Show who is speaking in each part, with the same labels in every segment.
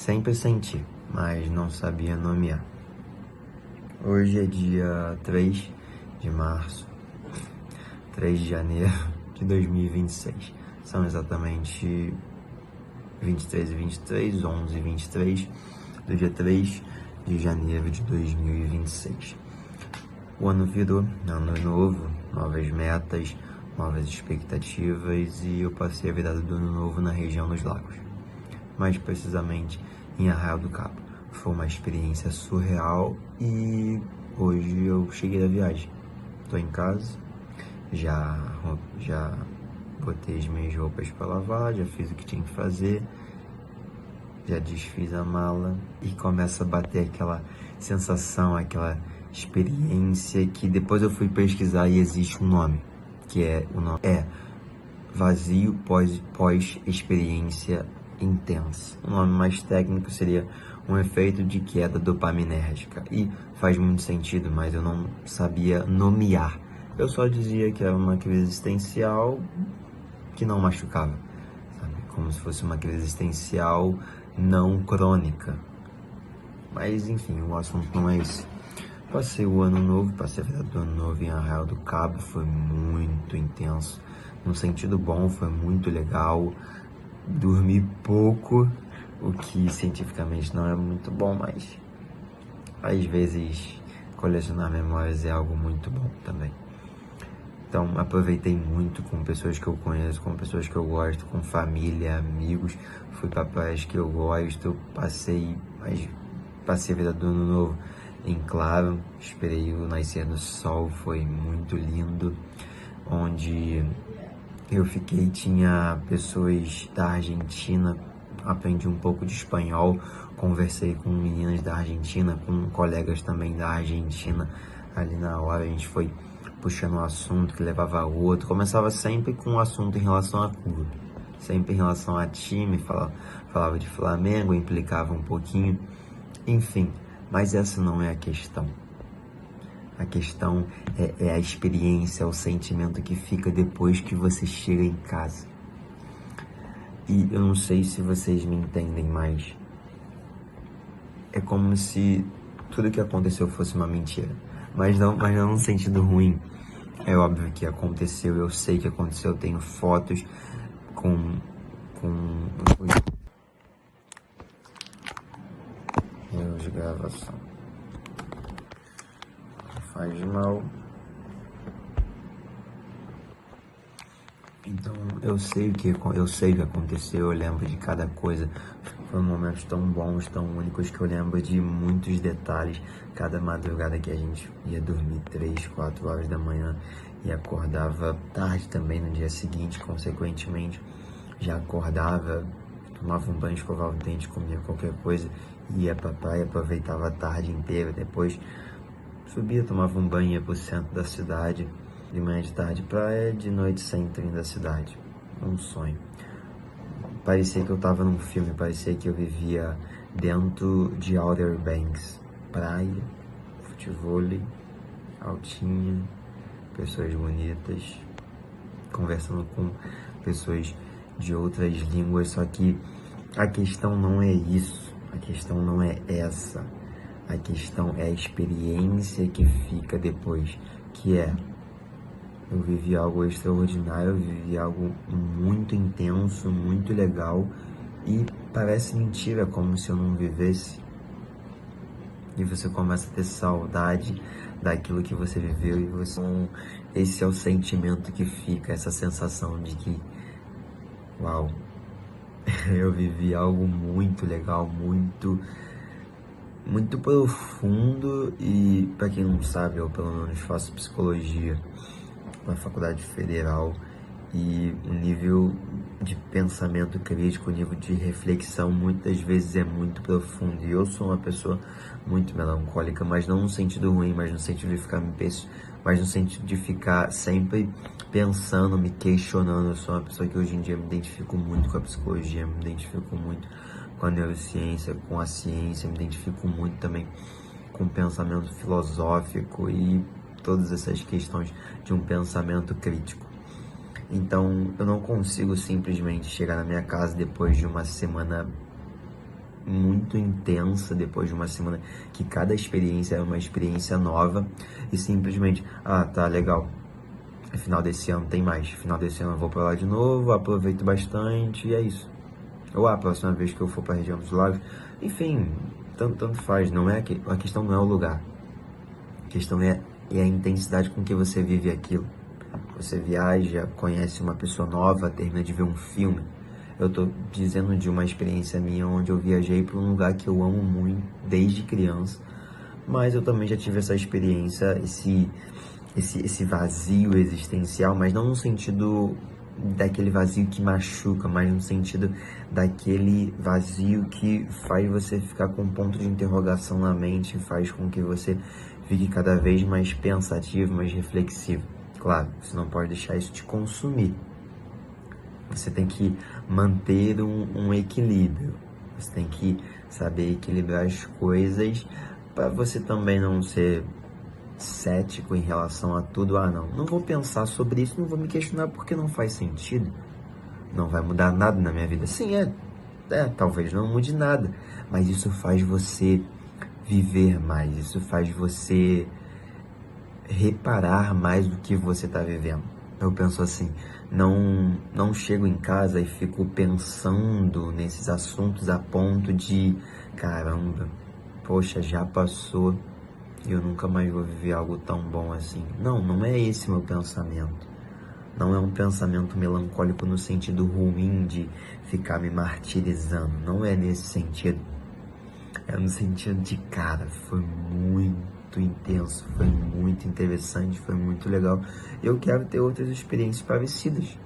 Speaker 1: Sempre senti, mas não sabia nomear. Hoje é dia 3 de março, 3 de janeiro de 2026. São exatamente 23h23, 11h23 do dia 3 de janeiro de 2026. O ano virou, ano novo, novas metas, novas expectativas, e eu passei a virada do ano novo na região dos Lagos, mais precisamente em Arraial do Cabo. Foi uma experiência surreal e hoje eu cheguei da viagem. Tô em casa, já botei as minhas roupas para lavar, já fiz o que tinha que fazer, já desfiz a mala e começa a bater aquela sensação, aquela experiência que depois eu fui pesquisar e existe um nome, que o nome é vazio pós-experiência intensa. O nome mais técnico seria um efeito de queda dopaminérgica, e faz muito sentido, mas eu não sabia nomear. Eu só dizia que era uma crise existencial que não machucava, sabe? Como se fosse uma crise existencial não crônica. Mas enfim, o assunto não é esse. Passei o ano novo, passei a vida do ano novo em Arraial do Cabo, foi muito intenso. No sentido bom, foi muito legal. Dormi pouco, o que cientificamente não é muito bom, mas às vezes colecionar memórias é algo muito bom também. Então aproveitei muito com pessoas que eu conheço, com pessoas que eu gosto, com família, amigos. Fui para praias que eu gosto, passei a vida do ano novo em Claro, esperei o nascer do sol, foi muito lindo. Onde eu fiquei, tinha pessoas da Argentina, aprendi um pouco de espanhol, conversei com meninas da Argentina, com colegas também da Argentina. Ali na hora a gente foi puxando um assunto que levava a outro, começava sempre com um assunto em relação a clube, sempre em relação a time, falava de Flamengo, implicava um pouquinho, enfim, mas essa não é a questão. A questão é a experiência, é o sentimento que fica depois que você chega em casa. E eu não sei se vocês me entendem, mas é como se tudo que aconteceu fosse uma mentira. Mas não num sentido ruim. É óbvio que aconteceu, eu sei que aconteceu, eu tenho fotos com erros de gravação. Faz mal. Então eu sei o que aconteceu, eu lembro de cada coisa. Foram momentos tão bons, tão únicos, que eu lembro de muitos detalhes. Cada madrugada que a gente ia dormir 3, 4 horas da manhã e acordava tarde também no dia seguinte, consequentemente já acordava, tomava um banho, escovava o dente, comia qualquer coisa, ia pra praia, aproveitava a tarde inteira. Depois subia, tomava um banho, ia pro centro da cidade, de manhã, de tarde praia, de noite centro da cidade. Um sonho. Parecia que eu tava num filme, parecia que eu vivia dentro de Outer Banks. Praia, futevôlei, altinha, pessoas bonitas, conversando com pessoas de outras línguas. Só que a questão não é isso, a questão não é essa. A questão é a experiência que fica depois, que eu vivi algo extraordinário, eu vivi algo muito intenso, muito legal, e parece mentira, como se eu não vivesse. E você começa a ter saudade daquilo que você viveu, e esse é o sentimento que fica, essa sensação de que, uau, eu vivi algo muito legal, muito profundo. E para quem não sabe, eu pelo menos faço psicologia na Faculdade Federal, e o nível de pensamento crítico, o nível de reflexão muitas vezes é muito profundo. E eu sou uma pessoa muito melancólica, mas não no sentido ruim, mas no sentido de mas no sentido de ficar sempre pensando, me questionando. Eu sou uma pessoa que hoje em dia me identifico muito com a psicologia, me identifico muito com a neurociência, com a ciência, me identifico muito também com o pensamento filosófico e todas essas questões de um pensamento crítico. Então eu não consigo simplesmente chegar na minha casa depois de uma semana muito intensa depois de uma semana, que cada experiência é uma experiência nova, e simplesmente, tá legal, final desse ano tem mais, final desse ano eu vou pra lá de novo, aproveito bastante e é isso. Ou a próxima vez que eu for pra região dos lagos, enfim, tanto faz, não é a questão não é o lugar, a questão é a intensidade com que você vive aquilo. Você viaja, conhece uma pessoa nova, termina de ver um filme. Eu tô dizendo de uma experiência minha onde eu viajei para um lugar que eu amo muito desde criança, mas eu também já tive essa experiência, esse vazio existencial, mas não no sentido daquele vazio que machuca, mas no sentido daquele vazio que faz você ficar com um ponto de interrogação na mente, faz com que você fique cada vez mais pensativo, mais reflexivo. Claro, você não pode deixar isso te consumir. Você tem que manter um equilíbrio. Você tem que saber equilibrar as coisas para você também não ser cético em relação a tudo. Não vou pensar sobre isso, não vou me questionar porque não faz sentido. Não vai mudar nada na minha vida. Sim, talvez não mude nada, mas isso faz você viver mais, isso faz você reparar mais do que você está vivendo. Eu penso assim, não chego em casa e fico pensando nesses assuntos a ponto de, caramba, poxa, já passou e eu nunca mais vou viver algo tão bom assim. Não é esse meu pensamento. Não é um pensamento melancólico no sentido ruim de ficar me martirizando. Não é nesse sentido. É no sentido de, cara, foi muito intenso, foi muito interessante, foi muito legal. Eu quero ter outras experiências parecidas,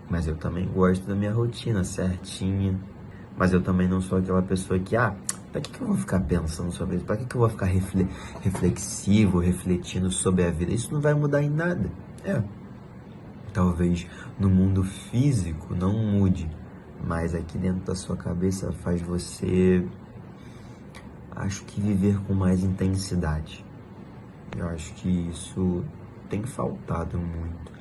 Speaker 1: mas eu também gosto da minha rotina certinha. Mas eu também não sou aquela pessoa que, pra que eu vou ficar pensando sobre isso? Pra que eu vou ficar reflexivo, refletindo sobre a vida? Isso não vai mudar em nada. Talvez no mundo físico não mude, mas aqui dentro da sua cabeça faz você, acho que, viver com mais intensidade. Eu acho que isso tem faltado muito.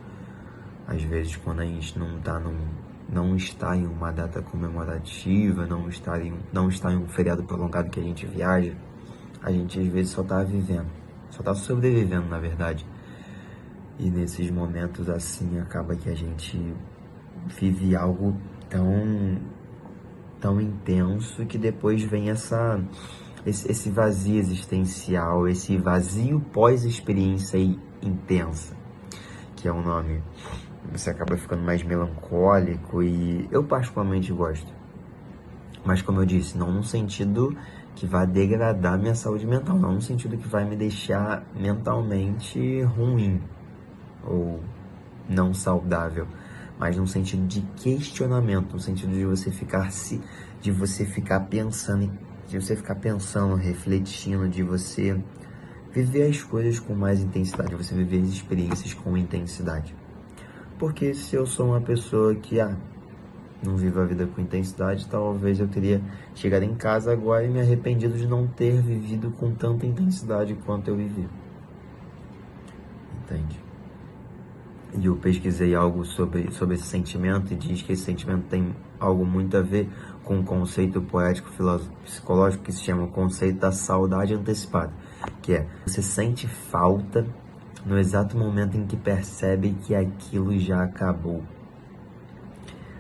Speaker 1: Às vezes, quando a gente não está em uma data comemorativa, não está em um feriado prolongado que a gente viaja, a gente às vezes só está vivendo, só está sobrevivendo, na verdade. E nesses momentos assim, acaba que a gente vive algo tão intenso que depois vem esse vazio existencial, esse vazio pós-experiência intensa, que é o nome. Você acaba ficando mais melancólico e eu particularmente gosto. Mas como eu disse, não no sentido que vai degradar minha saúde mental, não no sentido que vai me deixar mentalmente ruim ou não saudável, mas no sentido de questionamento, no sentido de você ficar pensando, refletindo, de você viver as coisas com mais intensidade, você viver as experiências com intensidade. Porque se eu sou uma pessoa que não vivo a vida com intensidade, talvez eu teria chegado em casa agora e me arrependido de não ter vivido com tanta intensidade quanto eu vivi. Entende? E eu pesquisei algo sobre esse sentimento e diz que esse sentimento tem algo muito a ver com um conceito poético psicológico que se chama o conceito da saudade antecipada, que é, você sente falta no exato momento em que percebe que aquilo já acabou.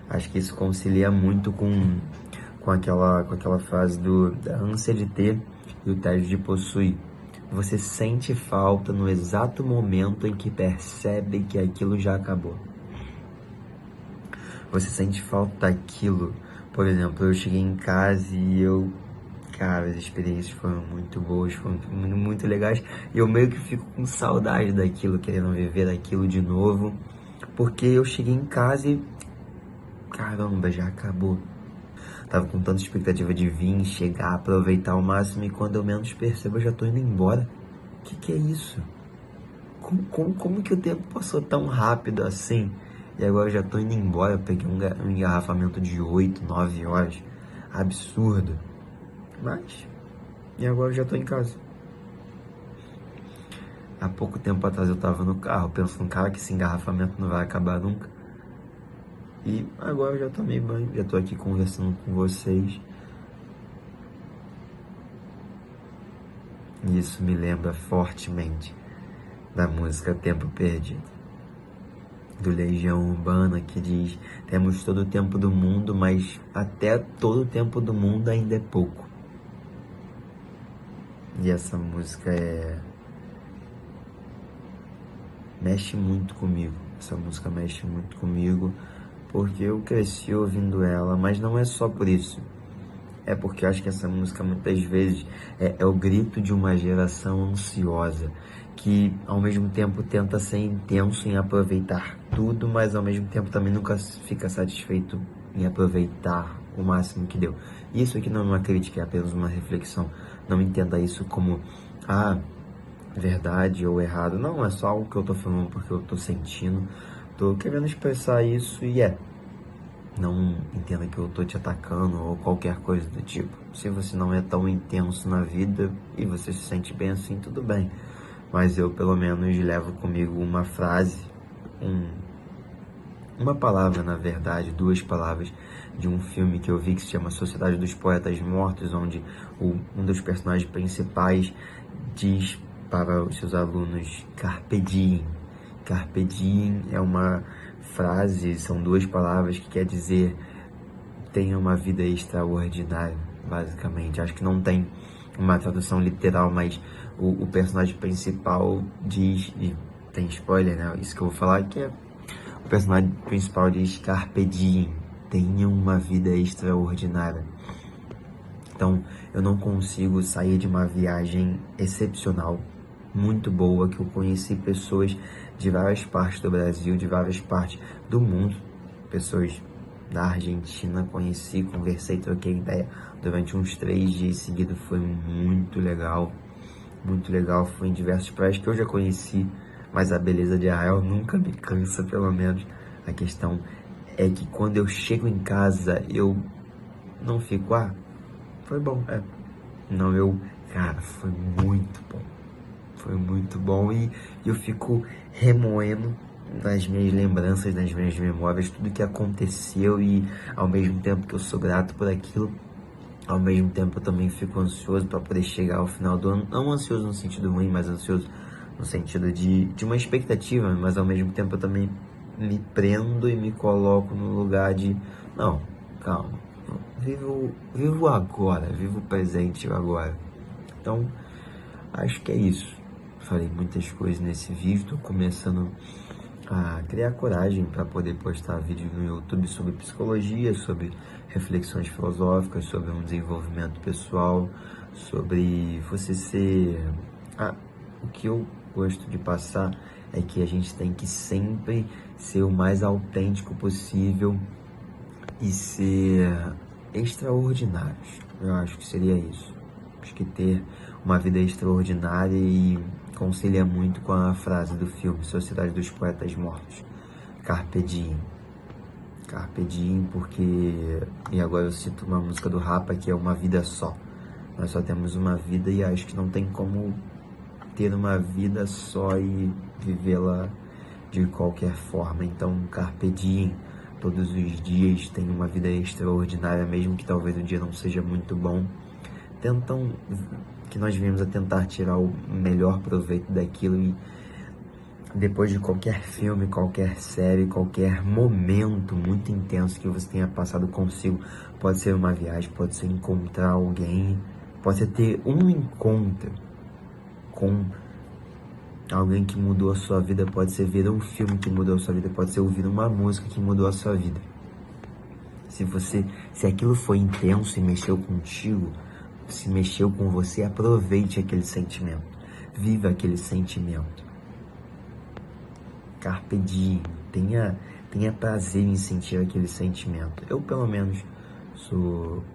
Speaker 1: Acho que isso concilia muito com aquela frase da ânsia de ter e o tédio de possuir. Você sente falta no exato momento em que percebe que aquilo já acabou. Você sente falta daquilo. Por exemplo, eu cheguei em casa e cara, as experiências foram muito boas, foram muito legais. E eu meio que fico com saudade daquilo, querendo viver aquilo de novo. Porque eu cheguei em casa e, caramba, já acabou. Tava com tanta expectativa de vir, chegar, aproveitar ao máximo, e quando eu menos percebo, eu já tô indo embora. Que é isso? Como que o tempo passou tão rápido assim? E agora eu já tô indo embora, eu peguei um engarrafamento de 8, 9 horas. Absurdo. Mas, e agora eu já tô em casa. Há pouco tempo atrás eu tava no carro, pensando, cara, que esse engarrafamento não vai acabar nunca. E agora eu já tomei banho, já tô aqui conversando com vocês. E isso me lembra fortemente da música Tempo Perdido, do Legião Urbana, que diz: temos todo o tempo do mundo, mas até todo o tempo do mundo ainda é pouco. E essa música mexe muito comigo. Essa música mexe muito comigo porque eu cresci ouvindo ela, mas não é só por isso. É porque eu acho que essa música muitas vezes é o grito de uma geração ansiosa, que ao mesmo tempo tenta ser intenso em aproveitar tudo, mas ao mesmo tempo também nunca fica satisfeito em aproveitar o máximo que deu. Isso aqui não é uma crítica, é apenas uma reflexão. Não entenda isso como, verdade ou errado. Não, é só algo que eu tô falando porque eu tô sentindo, tô querendo expressar isso e não entenda que eu tô te atacando ou qualquer coisa do tipo. Se você não é tão intenso na vida e você se sente bem assim, tudo bem. Mas eu, pelo menos, levo comigo uma frase, uma palavra, na verdade, duas palavras, de um filme que eu vi que se chama Sociedade dos Poetas Mortos, onde um dos personagens principais diz para os seus alunos: Carpe diem. Carpe diem é uma frase, são duas palavras que quer dizer tenha uma vida extraordinária, basicamente. Acho que não tem uma tradução literal, mas o personagem principal diz, e tem spoiler, né? Isso que eu vou falar, que é o personagem principal diz: Carpe diem, tenha uma vida extraordinária. Então, eu não consigo sair de uma viagem excepcional, muito boa, que eu conheci pessoas de várias partes do Brasil, de várias partes do mundo, pessoas da Argentina, conheci, conversei, troquei ideia durante uns 3 dias seguidos, foi muito legal, fui em diversos praias que eu já conheci, mas a beleza de Arraial nunca me cansa, pelo menos. A questão é que quando eu chego em casa, eu não fico, foi bom, Não, cara, foi muito bom. Foi muito bom e eu fico remoendo nas minhas lembranças, nas minhas memórias, tudo que aconteceu e ao mesmo tempo que eu sou grato por aquilo, ao mesmo tempo eu também fico ansioso para poder chegar ao final do ano. Não ansioso no sentido ruim, mas ansioso no sentido de uma expectativa, mas ao mesmo tempo eu também me prendo e me coloco no lugar de, não, calma, vivo agora, vivo o presente agora. Então, acho que é isso. Falei muitas coisas nesse vídeo, tô começando a criar coragem para poder postar vídeo no YouTube sobre psicologia, sobre reflexões filosóficas, sobre um desenvolvimento pessoal, sobre você ser... o que eu gosto de passar é que a gente tem que sempre ser o mais autêntico possível e ser extraordinários. Eu acho que seria isso. Acho que ter uma vida extraordinária e concilia muito com a frase do filme Sociedade dos Poetas Mortos. Carpe diem. Carpe diem, porque... E agora eu cito uma música do Rapa, que é uma vida só. Nós só temos uma vida e acho que não tem como ter uma vida só e vivê-la de qualquer forma. Então, carpe diem. Todos os dias tem uma vida extraordinária, mesmo que talvez o dia não seja muito bom. Que nós viemos a tentar tirar o melhor proveito daquilo e depois de qualquer filme, qualquer série, qualquer momento muito intenso que você tenha passado consigo, pode ser uma viagem, pode ser encontrar alguém, pode ser ter um encontro com alguém que mudou a sua vida, pode ser ver um filme que mudou a sua vida, pode ser ouvir uma música que mudou a sua vida. Se aquilo foi intenso e mexeu contigo, se mexeu com você, aproveite aquele sentimento, viva aquele sentimento. Carpe diem, tenha prazer em sentir aquele sentimento. Eu, pelo menos,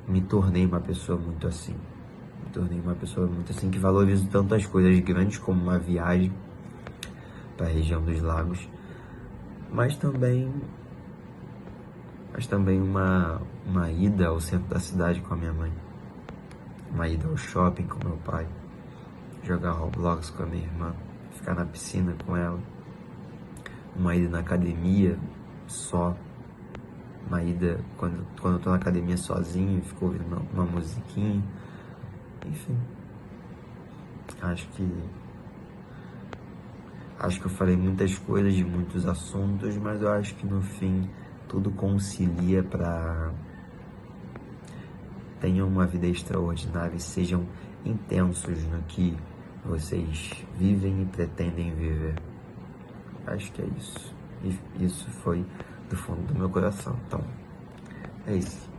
Speaker 1: me tornei uma pessoa muito assim. Que valorizo tantas coisas grandes como uma viagem para a região dos lagos, mas também uma ida ao centro da cidade com a minha mãe, uma ida ao shopping com meu pai, jogar Roblox com a minha irmã, ficar na piscina com ela, uma ida na academia só, uma ida quando eu tô na academia sozinho, fico ouvindo uma musiquinha, enfim. Acho que eu falei muitas coisas de muitos assuntos, mas eu acho que no fim tudo concilia para tenham uma vida extraordinária e sejam intensos no que vocês vivem e pretendem viver. Acho que é isso. E isso foi do fundo do meu coração. Então, é isso.